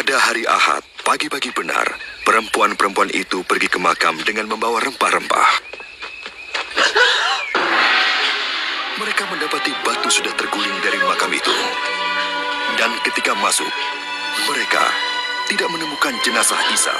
Pada hari Ahad, pagi-pagi benar, perempuan-perempuan itu pergi ke makam dengan membawa rempah-rempah. Mereka mendapati batu sudah terguling dari makam itu. Dan ketika masuk, mereka tidak menemukan jenazah Isa.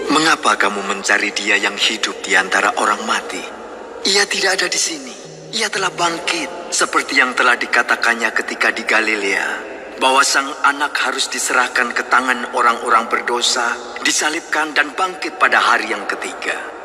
Mengapa kamu mencari dia yang hidup di antara orang mati? Ia tidak ada di sini. Ia telah bangkit, seperti yang telah dikatakannya ketika di Galilea, bahwa sang anak harus diserahkan ke tangan orang-orang berdosa, disalibkan dan bangkit pada hari yang ketiga.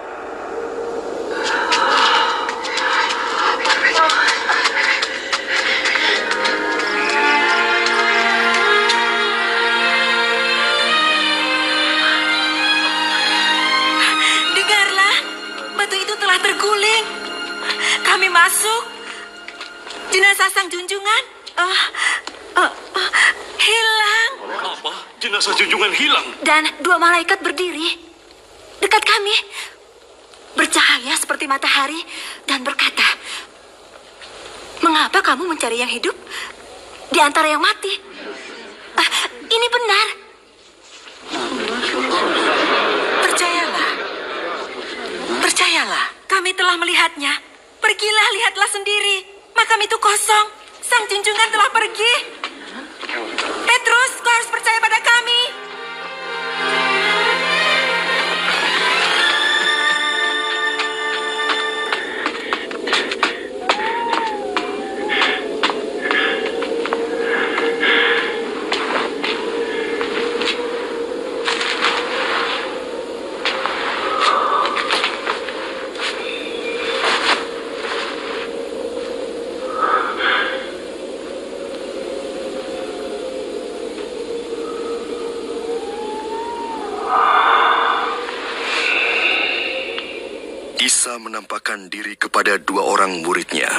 Terguling. Kami masuk. Jenazah sang junjungan hilang. Apa? Jenazah junjungan hilang? Dan 2 malaikat berdiri dekat kami, bercahaya seperti matahari dan berkata, "Mengapa kamu mencari yang hidup di antara yang mati? Ini benar. Percayalah, kami telah melihatnya. Pergilah, lihatlah sendiri. Makam itu kosong. Sang junjungan telah pergi. Petrus, kau harus percaya pada kami." Isa menampakkan diri kepada 2 orang muridnya.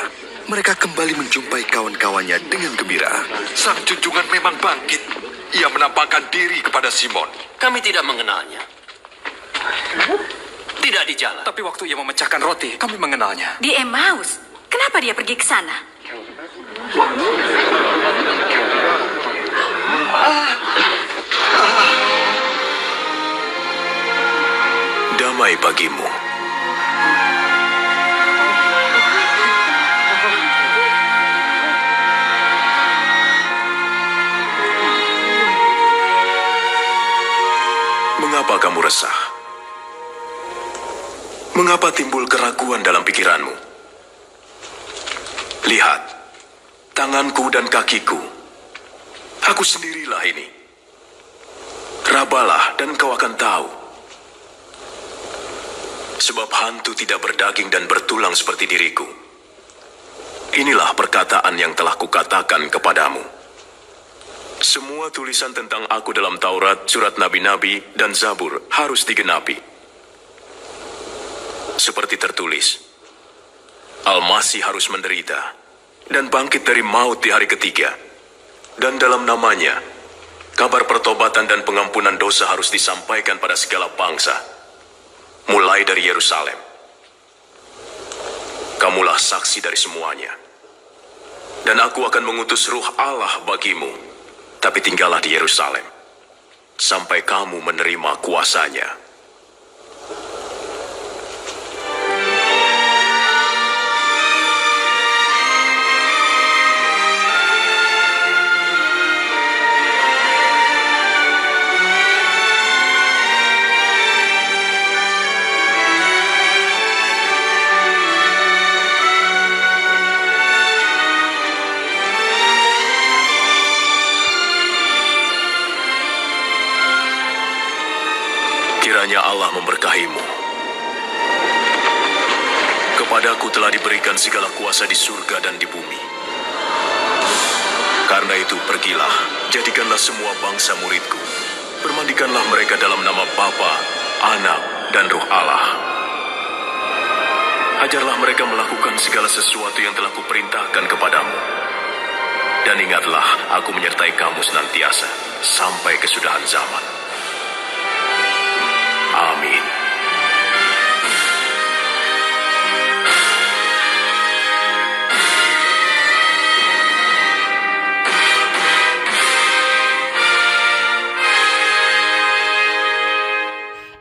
Mereka kembali menjumpai kawan-kawannya dengan gembira. Sang junjungan memang bangkit. Ia menampakkan diri kepada Simon. Kami tidak mengenalnya. Tidak di jalan. Tapi waktu ia memecahkan roti, kami mengenalnya. Di Emmaus. Kenapa dia pergi ke sana? Damai bagimu. Mengapa kamu resah? Mengapa timbul keraguan dalam pikiranmu? Lihat, tanganku dan kakiku. Aku sendirilah ini. Rabalah dan kau akan tahu. Sebab hantu tidak berdaging dan bertulang seperti diriku. Inilah perkataan yang telah kukatakan kepadamu. Semua tulisan tentang aku dalam Taurat, surat nabi-nabi, dan Zabur harus digenapi. Seperti tertulis, Al-Masih harus menderita dan bangkit dari maut di hari ketiga. Dan dalam namanya, kabar pertobatan dan pengampunan dosa harus disampaikan pada segala bangsa, mulai dari Yerusalem. Kamulah saksi dari semuanya. Dan aku akan mengutus Ruh Allah bagimu. Tapi tinggallah di Yerusalem, sampai kamu menerima kuasanya. Kiranya Allah memberkahimu. Kepadaku telah diberikan segala kuasa di surga dan di bumi. Karena itu pergilah, jadikanlah semua bangsa muridku. Permandikanlah mereka dalam nama Bapa, Anak, dan Ruh Allah. Ajarlah mereka melakukan segala sesuatu yang telah kuperintahkan kepadamu. Dan ingatlah, aku menyertai kamu senantiasa sampai kesudahan zaman. Amin.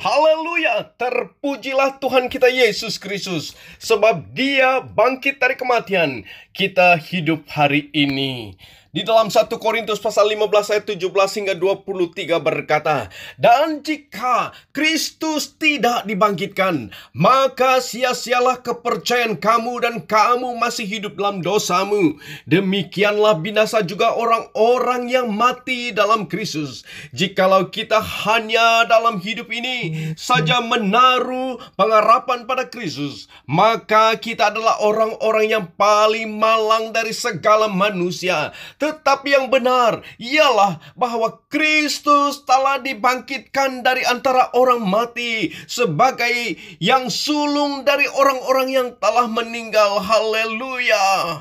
Haleluya, terpujilah Tuhan kita Yesus Kristus, sebab Dia bangkit dari kematian, kita hidup hari ini. Di dalam 1 Korintus pasal 15 ayat 17 hingga 23 berkata, "Dan jika Kristus tidak dibangkitkan, maka sia-sialah kepercayaan kamu dan kamu masih hidup dalam dosamu. Demikianlah binasa juga orang-orang yang mati dalam Kristus. Jikalau kita hanya dalam hidup ini saja menaruh pengharapan pada Kristus, maka kita adalah orang-orang yang paling malang dari segala manusia. Tetapi yang benar ialah bahwa Kristus telah dibangkitkan dari antara orang mati sebagai yang sulung dari orang-orang yang telah meninggal." Haleluya.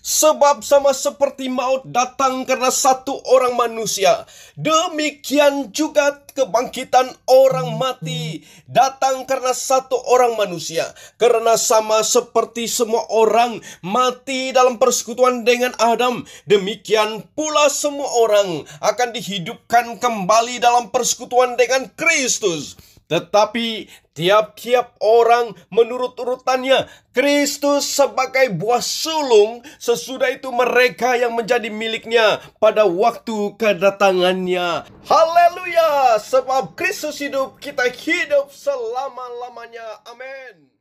Sebab sama seperti maut datang karena satu orang manusia, demikian juga kebangkitan orang mati datang karena satu orang manusia. Karena sama seperti semua orang mati dalam persekutuan dengan Adam, demikian pula semua orang akan dihidupkan kembali dalam persekutuan dengan Kristus. Tetapi tiap-tiap orang menurut urutannya. Kristus sebagai buah sulung, sesudah itu mereka yang menjadi miliknya pada waktu kedatangannya. Haleluya, sebab Kristus hidup, kita hidup selama-lamanya. Amin.